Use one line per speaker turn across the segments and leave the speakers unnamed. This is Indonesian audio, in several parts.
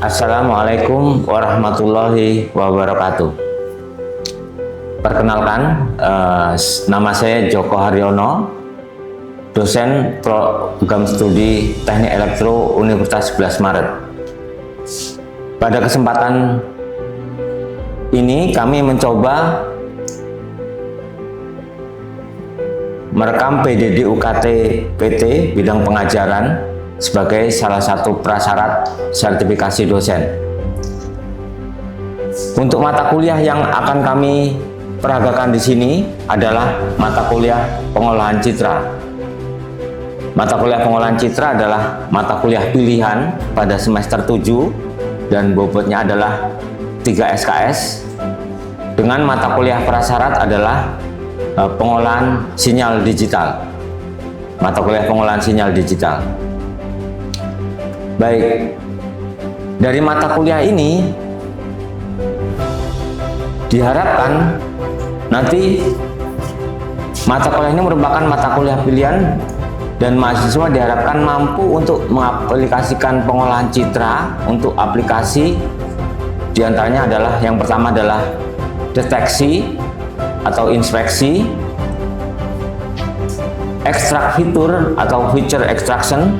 Assalamualaikum warahmatullahi wabarakatuh. Perkenalkan, nama saya Joko Haryono, dosen program studi Teknik Elektro Universitas 11 Maret. Pada kesempatan ini kami mencoba merekam PDD UKT PT bidang pengajaran sebagai salah satu prasyarat sertifikasi dosen. Untuk mata kuliah yang akan kami peragakan di sini adalah mata kuliah pengolahan citra. Mata kuliah pengolahan citra adalah mata kuliah pilihan pada semester 7 dan bobotnya adalah 3 SKS. Dengan mata kuliah prasyarat adalah pengolahan sinyal digital. Mata kuliah pengolahan sinyal digital. Baik, dari mata kuliah ini diharapkan nanti mata kuliah ini merupakan mata kuliah pilihan dan mahasiswa diharapkan mampu untuk mengaplikasikan pengolahan citra untuk aplikasi. Diantaranya adalah yang pertama adalah deteksi atau inspeksi, ekstrak fitur atau feature extraction,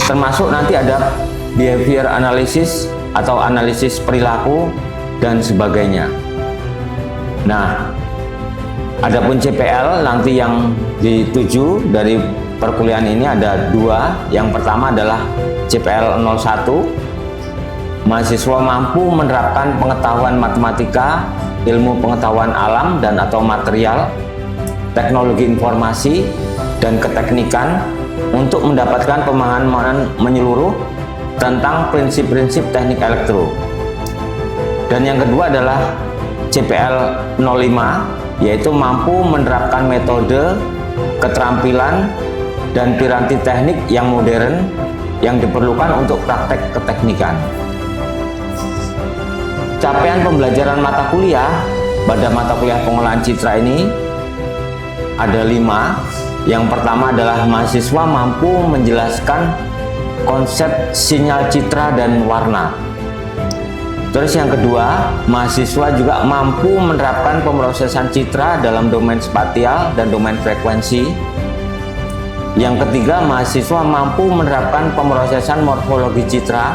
termasuk nanti ada behavior analysis atau analisis perilaku dan sebagainya. Nah, adapun CPL nanti yang dituju dari perkuliahan ini ada dua. Yang pertama adalah CPL 01, mahasiswa mampu menerapkan pengetahuan matematika, ilmu pengetahuan alam dan atau material, teknologi informasi dan keteknikan untuk mendapatkan pemahaman menyeluruh tentang prinsip-prinsip teknik elektro. Dan yang kedua adalah CPL 05, yaitu mampu menerapkan metode, keterampilan, dan piranti teknik yang modern yang diperlukan untuk praktek keteknikan. Capaian pembelajaran mata kuliah pada mata kuliah pengolahan citra ini ada 5. Yang pertama adalah mahasiswa mampu menjelaskan konsep sinyal citra dan warna. Terus yang kedua, mahasiswa juga mampu menerapkan pemrosesan citra dalam domain spasial dan domain frekuensi. Yang ketiga, mahasiswa mampu menerapkan pemrosesan morfologi citra.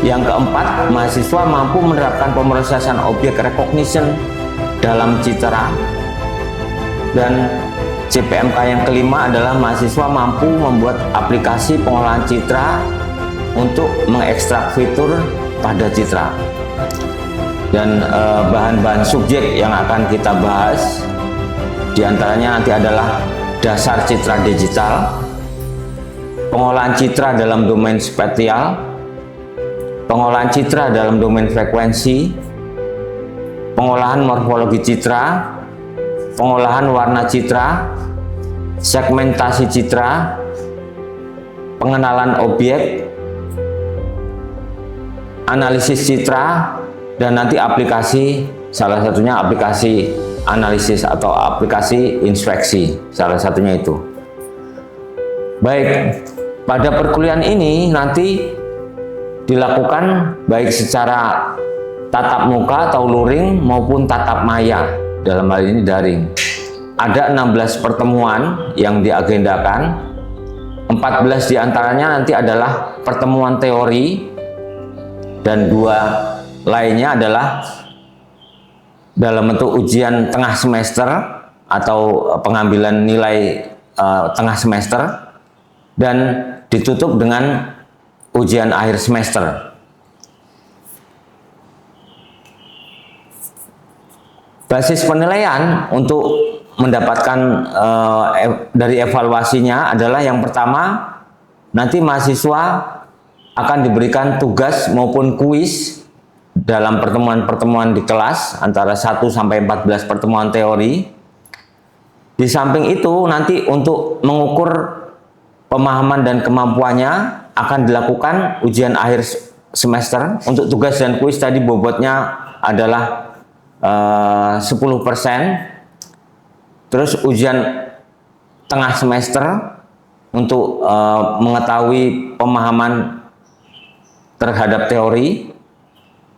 Yang keempat, mahasiswa mampu menerapkan pemrosesan objek recognition dalam citra. Dan CPMK yang kelima adalah mahasiswa mampu membuat aplikasi pengolahan citra untuk mengekstrak fitur pada citra. Dan bahan-bahan subjek yang akan kita bahas diantaranya nanti adalah dasar citra digital, pengolahan citra dalam domain spasial, pengolahan citra dalam domain frekuensi, pengolahan morfologi citra, pengolahan warna citra, segmentasi citra, pengenalan objek, analisis citra, dan nanti aplikasi, salah satunya aplikasi analisis atau aplikasi inspeksi, salah satunya itu. Baik, pada perkuliahan ini nanti dilakukan baik secara tatap muka atau luring maupun tatap maya, dalam hal ini daring. Ada 16 pertemuan yang diagendakan. 14 diantaranya nanti adalah pertemuan teori dan 2 lainnya adalah dalam bentuk ujian tengah semester atau pengambilan nilai tengah semester dan ditutup dengan ujian akhir semester. Basis penilaian untuk mendapatkan dari evaluasinya adalah yang pertama, nanti mahasiswa akan diberikan tugas maupun kuis dalam pertemuan-pertemuan di kelas antara 1 sampai 14 pertemuan teori. Di samping itu nanti untuk mengukur pemahaman dan kemampuannya akan dilakukan ujian akhir semester. Untuk tugas dan kuis tadi bobotnya adalah 10%. Terus ujian tengah semester untuk mengetahui pemahaman terhadap teori,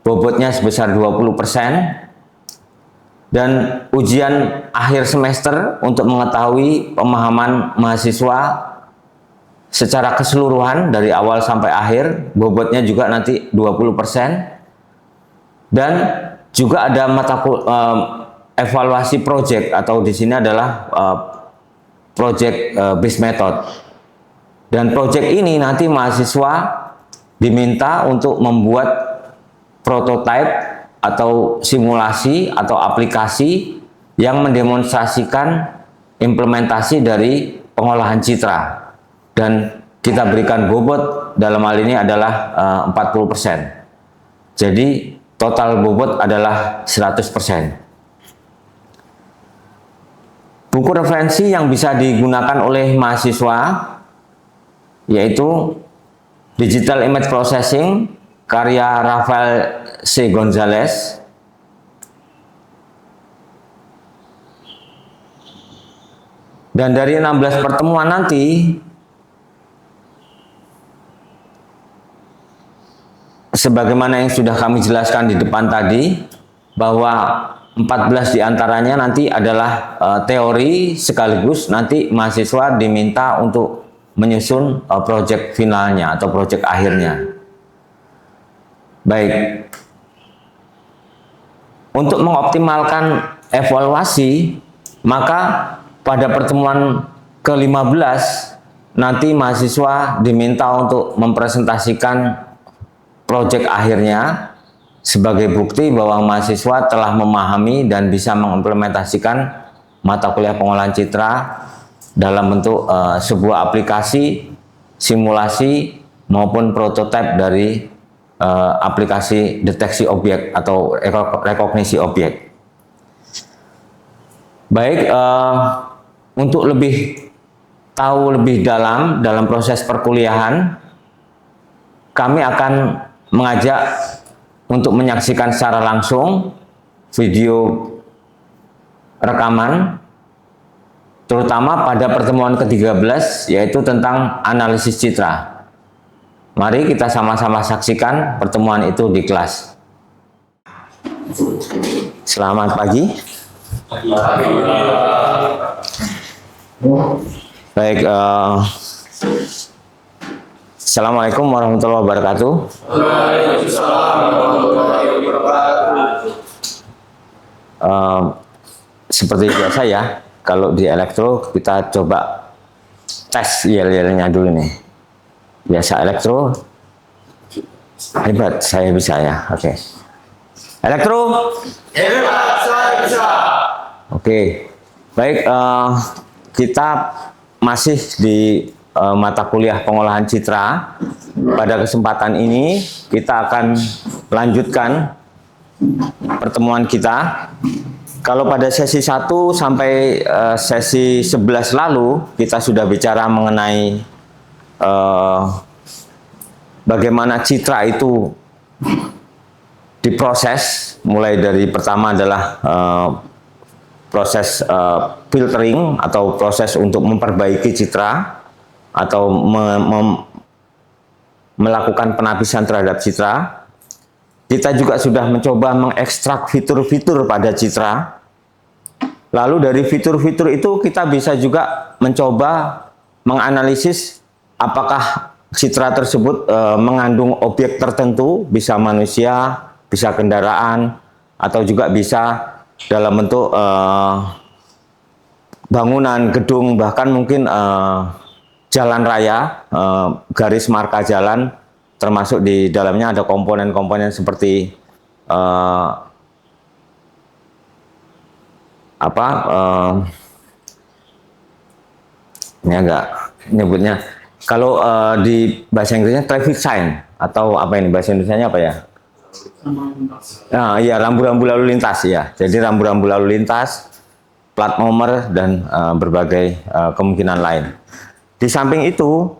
bobotnya sebesar 20%, dan ujian akhir semester untuk mengetahui pemahaman mahasiswa secara keseluruhan dari awal sampai akhir, bobotnya juga nanti 20%, dan juga ada evaluasi project, atau di sini adalah project based method. Dan project ini nanti mahasiswa diminta untuk membuat prototype atau simulasi atau aplikasi yang mendemonstrasikan implementasi dari pengolahan citra, dan kita berikan bobot dalam hal ini adalah 40%. Jadi total bobot adalah 100%. Buku referensi yang bisa digunakan oleh mahasiswa yaitu Digital Image Processing karya Rafael C. Gonzalez, dan dari 16 pertemuan nanti, sebagaimana yang sudah kami jelaskan di depan tadi, bahwa 14 diantaranya nanti adalah teori, sekaligus nanti mahasiswa diminta untuk menyusun proyek finalnya atau proyek akhirnya. Baik, untuk mengoptimalkan evaluasi, maka pada pertemuan ke-15 nanti mahasiswa diminta untuk mempresentasikan proyek akhirnya sebagai bukti bahwa mahasiswa telah memahami dan bisa mengimplementasikan mata kuliah pengolahan citra dalam bentuk sebuah aplikasi, simulasi maupun prototipe dari aplikasi deteksi objek atau rekognisi objek. Baik, untuk lebih tahu lebih dalam proses perkuliahan, kami akan mengajak untuk menyaksikan secara langsung video rekaman, terutama pada pertemuan ke-13 yaitu tentang analisis citra. Mari kita sama-sama saksikan pertemuan itu di kelas. Selamat pagi. Baik, Assalamualaikum warahmatullahi wabarakatuh.
Waalaikumsalam warahmatullahi wabarakatuh.
Seperti biasa ya, kalau di elektro kita coba tes yel-yelnya dulu nih. Biasa elektro, hebat saya bisa ya. Oke. Elektro,
Hebat, saya bisa.
Oke. Baik, kita masih di mata kuliah pengolahan citra. Pada kesempatan ini kita akan lanjutkan pertemuan kita. Kalau pada sesi 1 sampai sesi 11 lalu kita sudah bicara mengenai bagaimana citra itu diproses, mulai dari pertama adalah proses filtering atau proses untuk memperbaiki citra atau melakukan penapisan terhadap citra. Kita juga sudah mencoba mengekstrak fitur-fitur pada citra. Lalu dari fitur-fitur itu kita bisa juga mencoba menganalisis apakah citra tersebut mengandung objek tertentu, bisa manusia, bisa kendaraan, atau juga bisa dalam bentuk bangunan, gedung, bahkan mungkin jalan raya, garis marka jalan, termasuk di dalamnya ada komponen-komponen seperti ini agak nyebutnya, kalau di bahasa Inggrisnya traffic sign, atau apa ini bahasa Indonesianya apa ya? Nah, iya, rambu-rambu lalu lintas ya. Jadi rambu-rambu lalu lintas, plat nomor, dan berbagai kemungkinan lain. Di samping itu,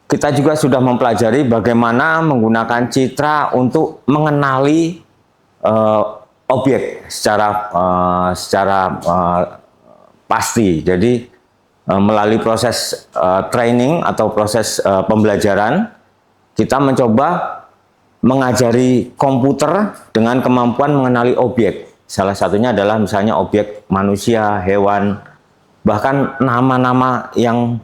kita juga sudah mempelajari bagaimana menggunakan citra untuk mengenali objek secara pasti. Jadi melalui proses training atau proses pembelajaran, kita mencoba mengajari komputer dengan kemampuan mengenali objek. Salah satunya adalah misalnya objek manusia, hewan, bahkan nama-nama yang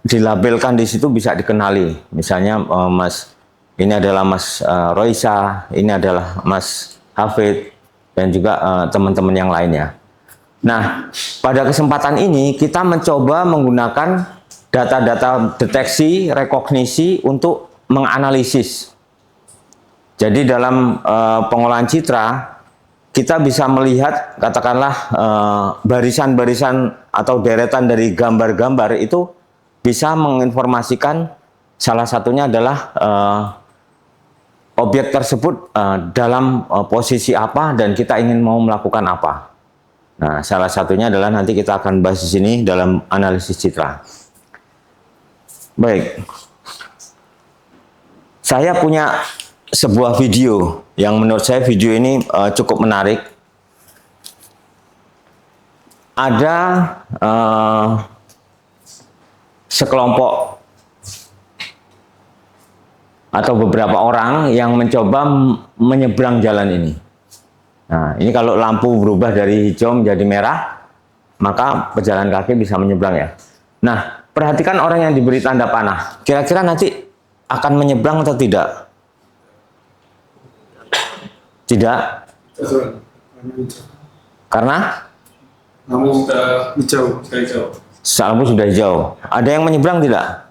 dilabelkan di situ bisa dikenali. Misalnya Mas, ini adalah Mas Roisa, ini adalah Mas Hafid, dan juga teman-teman yang lainnya. Nah, pada kesempatan ini kita mencoba menggunakan data-data deteksi, rekognisi untuk menganalisis. Jadi dalam pengolahan citra, kita bisa melihat katakanlah barisan-barisan atau deretan dari gambar-gambar itu bisa menginformasikan salah satunya adalah objek tersebut dalam posisi apa dan kita ingin mau melakukan apa. Nah, salah satunya adalah nanti kita akan bahas di sini dalam analisis citra. Baik. Saya punya sebuah video yang menurut saya video ini cukup menarik. Ada sekelompok atau beberapa orang yang mencoba menyeberang jalan ini. Nah, ini kalau lampu berubah dari hijau menjadi merah, maka pejalan kaki bisa menyeberang ya. Nah, perhatikan orang yang diberi tanda panah. Kira-kira nanti akan menyeberang atau tidak? Tidak. Karena?
Lampu sudah hijau,
Lampu sudah hijau. Ada yang menyeberang tidak?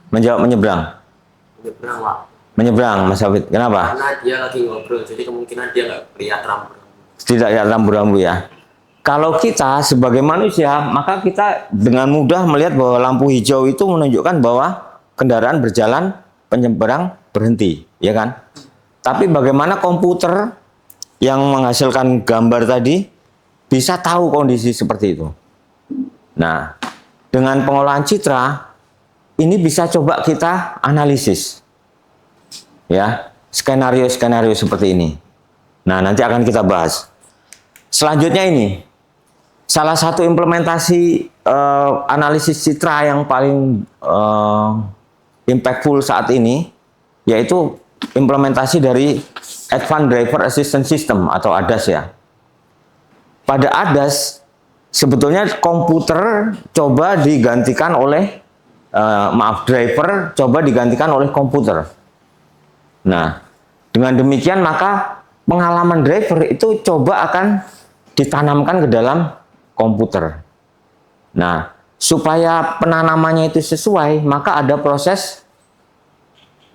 Menjawab menyeberang.
Menyeberang, Pak.
Menyeberang, Mas Hafid. Kenapa?
Karena dia lagi ngobrol, jadi kemungkinan dia nggak lihat rambu.
Tidak lihat rambu-rambu ya. Kalau kita sebagai manusia, maka kita dengan mudah melihat bahwa lampu hijau itu menunjukkan bahwa kendaraan berjalan, penyeberang berhenti, ya kan? Tapi bagaimana komputer yang menghasilkan gambar tadi bisa tahu kondisi seperti itu? Nah, dengan pengolahan citra, ini bisa coba kita analisis. Ya, skenario-skenario seperti ini. Nah, nanti akan kita bahas. Selanjutnya ini, salah satu implementasi analisis citra yang paling impactful saat ini, yaitu implementasi dari Advanced Driver Assistance System atau ADAS ya. Pada ADAS, sebetulnya komputer coba digantikan oleh, driver coba digantikan oleh komputer. Nah, dengan demikian maka pengalaman driver itu coba akan ditanamkan ke dalam komputer. Nah, supaya penanamannya itu sesuai, maka ada proses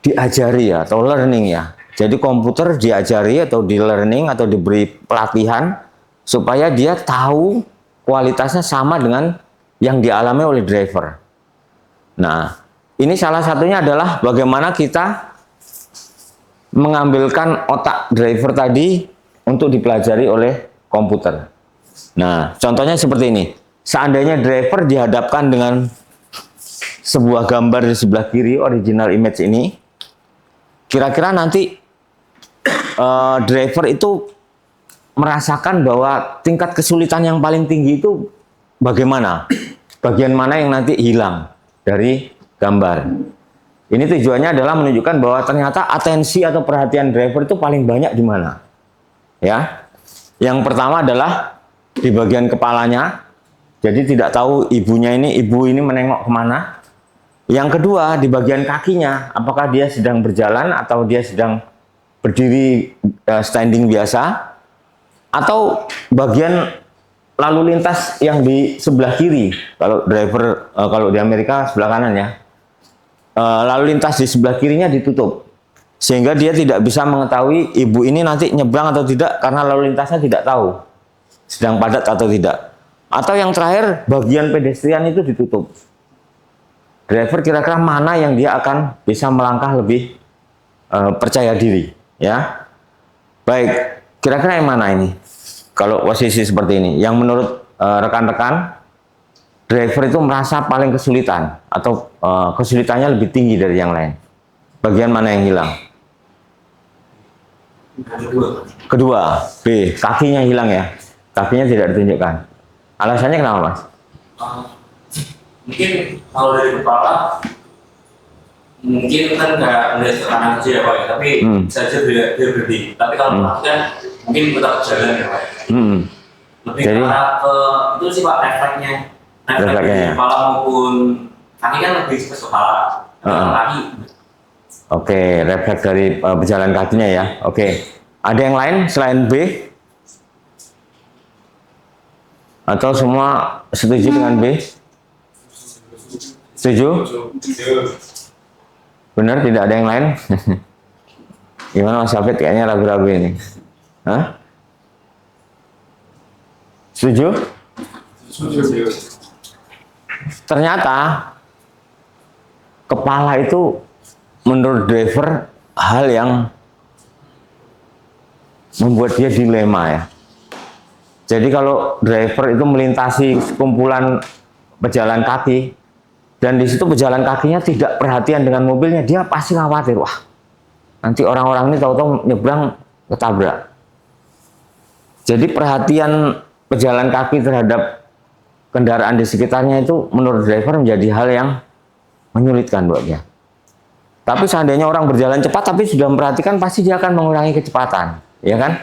diajari ya, atau learning ya. Jadi komputer diajari atau di learning atau diberi pelatihan supaya dia tahu kualitasnya sama dengan yang dialami oleh driver. Nah, ini salah satunya adalah bagaimana kita mengambilkan otak driver tadi untuk dipelajari oleh komputer. Nah, contohnya seperti ini. Seandainya driver dihadapkan dengan sebuah gambar di sebelah kiri, original image ini, kira-kira nanti driver itu merasakan bahwa tingkat kesulitan yang paling tinggi itu bagaimana? Bagian mana yang nanti hilang dari gambar? Ini tujuannya adalah menunjukkan bahwa ternyata atensi atau perhatian driver itu paling banyak di mana? Ya, yang pertama adalah di bagian kepalanya, jadi tidak tahu ibu ini menengok kemana. Yang kedua di bagian kakinya, apakah dia sedang berjalan atau dia sedang berdiri standing biasa, atau bagian lalu lintas yang di sebelah kiri. Kalau driver kalau di Amerika sebelah kanan ya, lalu lintas di sebelah kirinya ditutup, sehingga dia tidak bisa mengetahui ibu ini nanti nyebrang atau tidak karena lalu lintasnya tidak tahu sedang padat atau tidak. Atau yang terakhir, bagian pedestrian itu ditutup. Driver kira-kira mana yang dia akan bisa melangkah lebih percaya diri, ya? Baik, kira-kira yang mana ini? Kalau posisi seperti ini, yang menurut rekan-rekan, driver itu merasa paling kesulitan atau kesulitannya lebih tinggi dari yang lain. Bagian mana yang hilang? Kedua, B, kakinya hilang ya. Kakinya tidak ditunjukkan. Alasannya kenapa, Mas?
Mungkin kalau dari kepala
mungkin kan nggak melihat ke kanan aja ya Pak ya, tapi bisa aja dia berhenti. Tapi kalau mati kan mungkin tetap jalan ya Pak. Lebih
Jadi-
karena ke itu sih Pak refleksnya.
Refleksnya,
Di
ya.
kepala maupun kaki kan lebih ke kepala. Kalau kaki
Oke, refleks dari pejalan kakinya ya. Oke, ada yang lain selain B? Atau semua setuju dengan B? Setuju? Benar, tidak ada yang lain? Gimana Mas Hafid? Kayaknya ragu-ragu ini. Hah? Setuju? Ternyata kepala itu menurut driver hal yang membuat dia dilema ya. Jadi kalau driver itu melintasi sekumpulan pejalan kaki dan di situ pejalan kakinya tidak perhatian dengan mobilnya, dia pasti khawatir, wah nanti orang-orang ini tahu-tahu nyebrang ketabrak. Jadi perhatian pejalan kaki terhadap kendaraan di sekitarnya itu menurut driver menjadi hal yang menyulitkan buat dia. Tapi seandainya orang berjalan cepat tapi sudah memperhatikan, pasti dia akan mengurangi kecepatan, ya kan?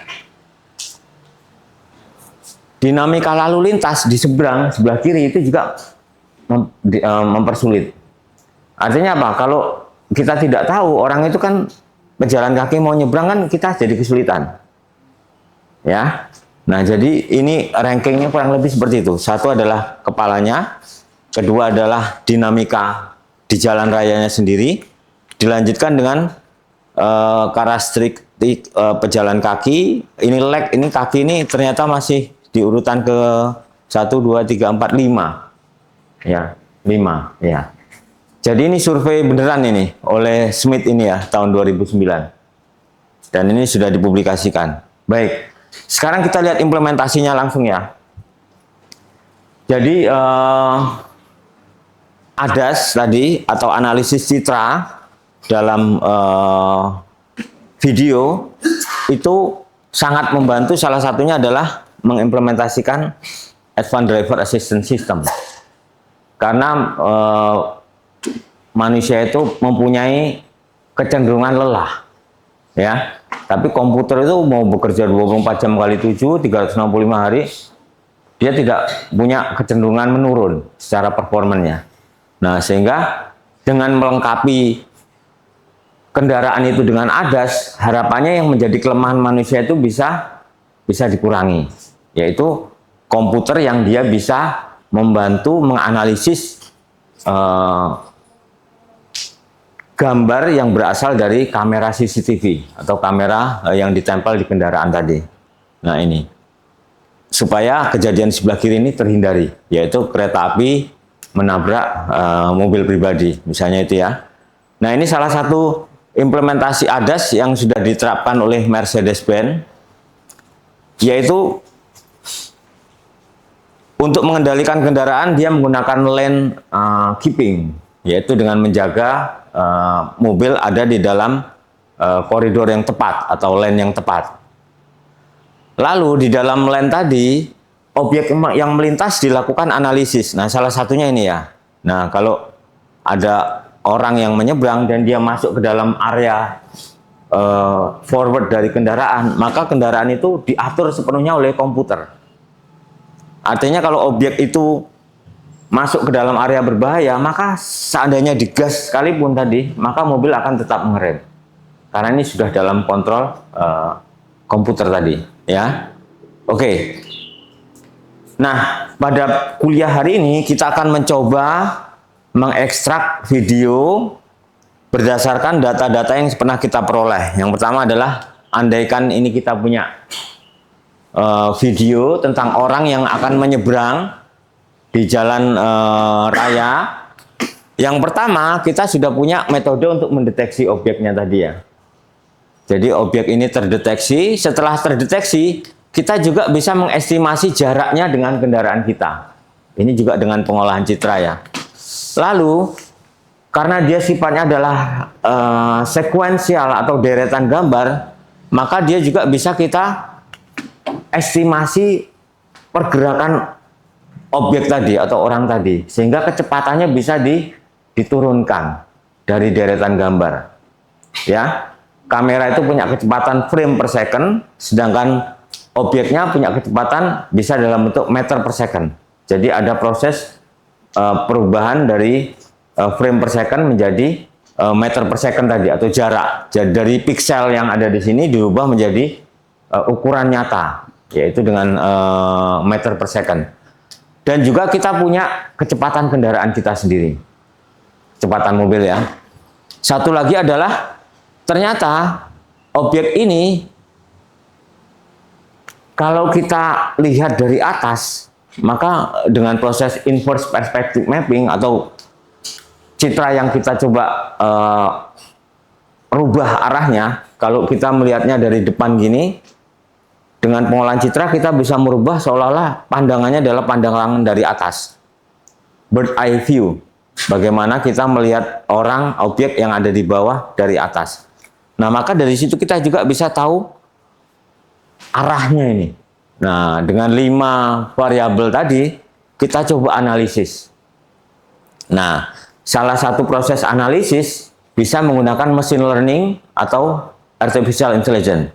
Dinamika lalu lintas di seberang sebelah kiri itu juga mempersulit. Artinya apa? Kalau kita tidak tahu orang itu kan pejalan kaki mau nyebrang kan kita jadi kesulitan. Ya. Nah, jadi ini rankingnya kurang lebih seperti itu. Satu adalah kepalanya, kedua adalah dinamika di jalan rayanya sendiri, dilanjutkan dengan karakteristik pejalan kaki. Ini leg, ini kaki ini ternyata masih di urutan ke 1, 2, 3, 4, 5. Ya, 5. Ya. Jadi ini survei beneran ini oleh Smith ini ya, tahun 2009. Dan ini sudah dipublikasikan. Baik, sekarang kita lihat implementasinya langsung ya. Jadi ADAS tadi atau analisis citra dalam video itu sangat membantu. Salah satunya adalah mengimplementasikan Advanced Driver Assistance System, karena manusia itu mempunyai kecenderungan lelah ya, tapi komputer itu mau bekerja 24 jam kali 7 365 hari dia tidak punya kecenderungan menurun secara performanya. Nah, sehingga dengan melengkapi kendaraan itu dengan ADAS, harapannya yang menjadi kelemahan manusia itu bisa dikurangi, yaitu komputer yang dia bisa membantu menganalisis gambar yang berasal dari kamera CCTV atau kamera yang ditempel di kendaraan tadi. Nah, ini supaya kejadian sebelah kiri ini terhindari, yaitu kereta api menabrak mobil pribadi, misalnya itu ya. Nah, ini salah satu implementasi ADAS yang sudah diterapkan oleh Mercedes-Benz, yaitu untuk mengendalikan kendaraan dia menggunakan lane keeping, yaitu dengan menjaga mobil ada di dalam koridor yang tepat atau lane yang tepat. Lalu di dalam lane tadi objek yang melintas dilakukan analisis. Nah, salah satunya ini ya. Nah, kalau ada orang yang menyeberang dan dia masuk ke dalam area forward dari kendaraan, maka kendaraan itu diatur sepenuhnya oleh komputer. Artinya kalau objek itu masuk ke dalam area berbahaya, maka seandainya digas sekalipun tadi, maka mobil akan tetap mengerem. Karena ini sudah dalam kontrol komputer tadi, ya. Oke. Nah, pada kuliah hari ini kita akan mencoba mengekstrak video berdasarkan data-data yang pernah kita peroleh. Yang pertama adalah andaikan ini kita punya video tentang orang yang akan menyeberang di jalan raya. Yang pertama, kita sudah punya metode untuk mendeteksi objeknya tadi ya. Jadi objek ini terdeteksi. Setelah terdeteksi, kita juga bisa mengestimasi jaraknya dengan kendaraan kita. Ini juga dengan pengolahan citra ya. Lalu, karena dia sifatnya adalah sekuensial atau deretan gambar, maka dia juga bisa kita estimasi pergerakan objek tadi atau orang tadi, sehingga kecepatannya bisa diturunkan. dari deretan gambar. Ya, kamera itu punya kecepatan frame per second, sedangkan objeknya punya kecepatan bisa dalam bentuk meter per second. Jadi ada proses perubahan dari frame per second menjadi meter per second tadi, atau jarak. Jadi dari pixel yang ada di sini dirubah menjadi ukuran nyata, yaitu dengan meter per second. Dan juga kita punya kecepatan kendaraan kita sendiri, kecepatan mobil ya. Satu lagi adalah ternyata objek ini kalau kita lihat dari atas, maka dengan proses inverse perspective mapping atau citra yang kita coba rubah arahnya, kalau kita melihatnya dari depan gini, dengan pengolahan citra kita bisa merubah seolah-olah pandangannya adalah pandangan dari atas. Bird eye view. Bagaimana kita melihat orang, objek yang ada di bawah dari atas. Nah, maka dari situ kita juga bisa tahu arahnya ini. Nah, dengan 5 variabel tadi, kita coba analisis. Nah, salah satu proses analisis bisa menggunakan machine learning atau artificial intelligence.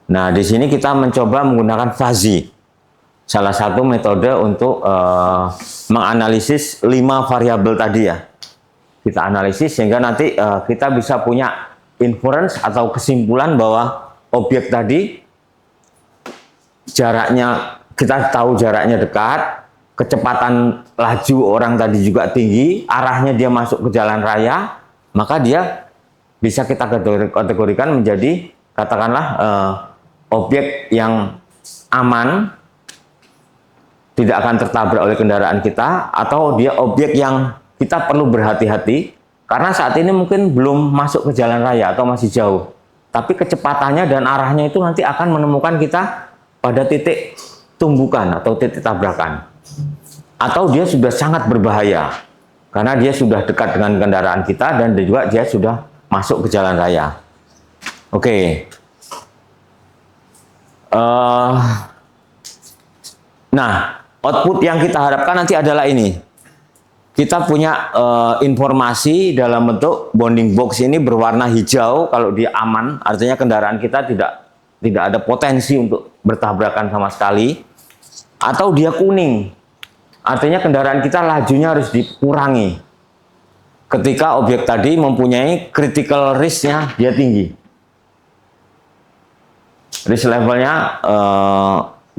Nah, di sini kita mencoba menggunakan fuzzy, salah satu metode untuk menganalisis 5 variabel tadi ya. Kita analisis sehingga nanti kita bisa punya inference atau kesimpulan bahwa objek tadi jaraknya, kita tahu jaraknya dekat, kecepatan laju orang tadi juga tinggi, arahnya dia masuk ke jalan raya, maka dia bisa kita kategorikan menjadi katakanlah objek yang aman, tidak akan tertabrak oleh kendaraan kita, atau dia objek yang kita perlu berhati-hati karena saat ini mungkin belum masuk ke jalan raya atau masih jauh, tapi kecepatannya dan arahnya itu nanti akan menemukan kita pada titik tumbukan atau titik tabrakan, atau dia sudah sangat berbahaya karena dia sudah dekat dengan kendaraan kita dan juga dia sudah masuk ke jalan raya. Oke. Nah, output yang kita harapkan nanti adalah ini. Kita punya informasi dalam bentuk bounding box ini berwarna hijau kalau dia aman, artinya kendaraan kita tidak ada potensi untuk bertabrakan sama sekali. Atau dia kuning, artinya kendaraan kita lajunya harus dikurangi ketika objek tadi mempunyai critical risk-nya dia tinggi. Risk levelnya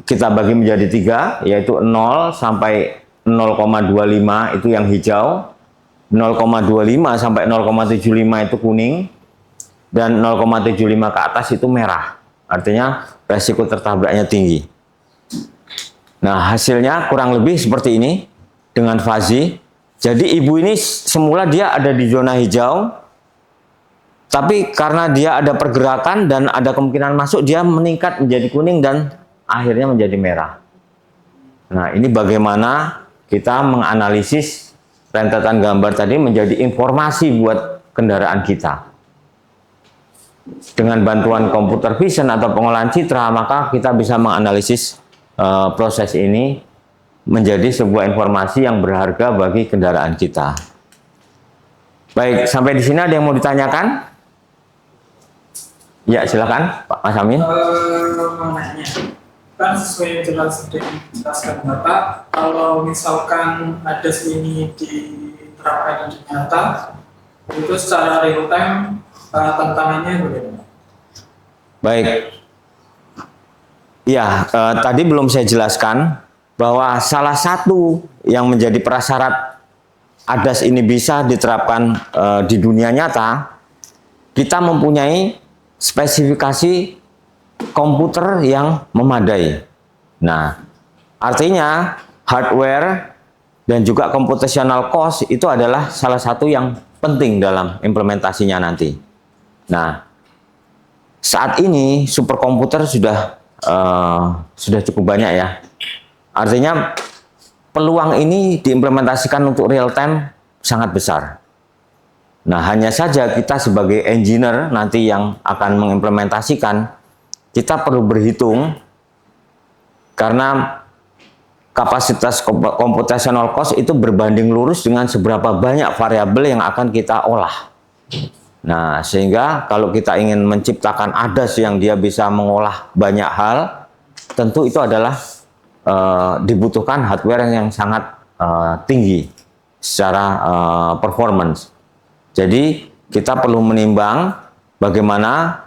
kita bagi menjadi 3, yaitu 0 sampai 0,25 itu yang hijau, 0,25 sampai 0,75 itu kuning, dan 0,75 ke atas itu merah. Artinya resiko tertabraknya tinggi. Nah, hasilnya kurang lebih seperti ini dengan fuzzy. Jadi ibu ini semula dia ada di zona hijau, tapi karena dia ada pergerakan dan ada kemungkinan masuk, dia meningkat menjadi kuning dan akhirnya menjadi merah. Nah, ini bagaimana kita menganalisis rentetan gambar tadi menjadi informasi buat kendaraan kita. Dengan bantuan computer vision atau pengolahan citra, maka kita bisa menganalisis proses ini menjadi sebuah informasi yang berharga bagi kendaraan kita. Baik, sampai di sini ada yang mau ditanyakan? Ya, silakan Pak Mas Amin.
Mau nanya, kan sesuai yang dijelaskan Bapak, kalau misalkan ada ini diterapkan di nyata, itu secara real time tantangannya bagaimana?
Baik. Ya, tadi belum saya jelaskan bahwa salah satu yang menjadi prasyarat ADAS ini bisa diterapkan di dunia nyata, kita mempunyai spesifikasi komputer yang memadai. Nah, artinya hardware dan juga computational cost itu adalah salah satu yang penting dalam implementasinya nanti. Nah, saat ini superkomputer sudah cukup banyak ya. Artinya peluang ini diimplementasikan untuk real time sangat besar. Nah, hanya saja kita sebagai engineer nanti yang akan mengimplementasikan, kita perlu berhitung karena kapasitas computational cost itu berbanding lurus dengan seberapa banyak variabel yang akan kita olah. Nah, sehingga kalau kita ingin menciptakan ADAS yang dia bisa mengolah banyak hal, tentu itu adalah dibutuhkan hardware yang sangat tinggi secara performance. Jadi kita perlu menimbang bagaimana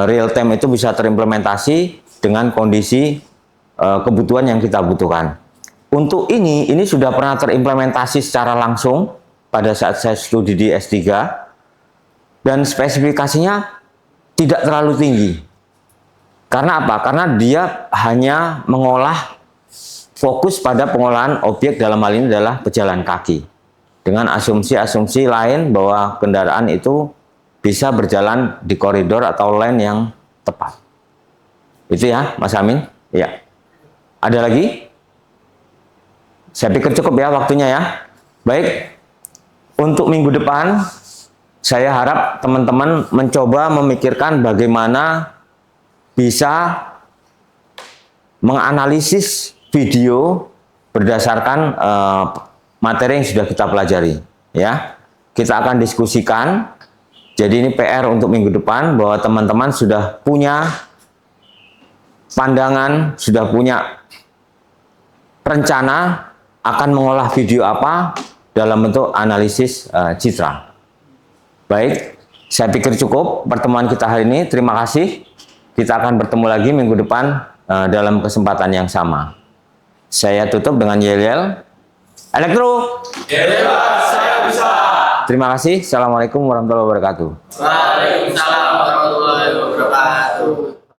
real time itu bisa terimplementasi dengan kondisi kebutuhan yang kita butuhkan. Untuk ini sudah pernah terimplementasi secara langsung pada saat saya studi di S3 dan spesifikasinya tidak terlalu tinggi. Karena apa? Karena dia hanya mengolah, fokus pada pengolahan objek, dalam hal ini adalah pejalan kaki. Dengan asumsi-asumsi lain bahwa kendaraan itu bisa berjalan di koridor atau lane yang tepat. Itu ya, Mas Amin? Ya. Ada lagi? Saya pikir cukup ya waktunya ya. Baik, untuk minggu depan, saya harap teman-teman mencoba memikirkan bagaimana bisa menganalisis video berdasarkan materi yang sudah kita pelajari. Ya, kita akan diskusikan. Jadi ini PR untuk minggu depan bahwa teman-teman sudah punya pandangan, sudah punya rencana akan mengolah video apa dalam bentuk analisis citra. Baik, saya pikir cukup pertemuan kita hari ini. Terima kasih. Kita akan bertemu lagi minggu depan dalam kesempatan yang sama. Saya tutup dengan yel-yel. Elektro.
Saya bisa.
Terima kasih. Assalamualaikum warahmatullahi wabarakatuh.
Waalaikumsalam.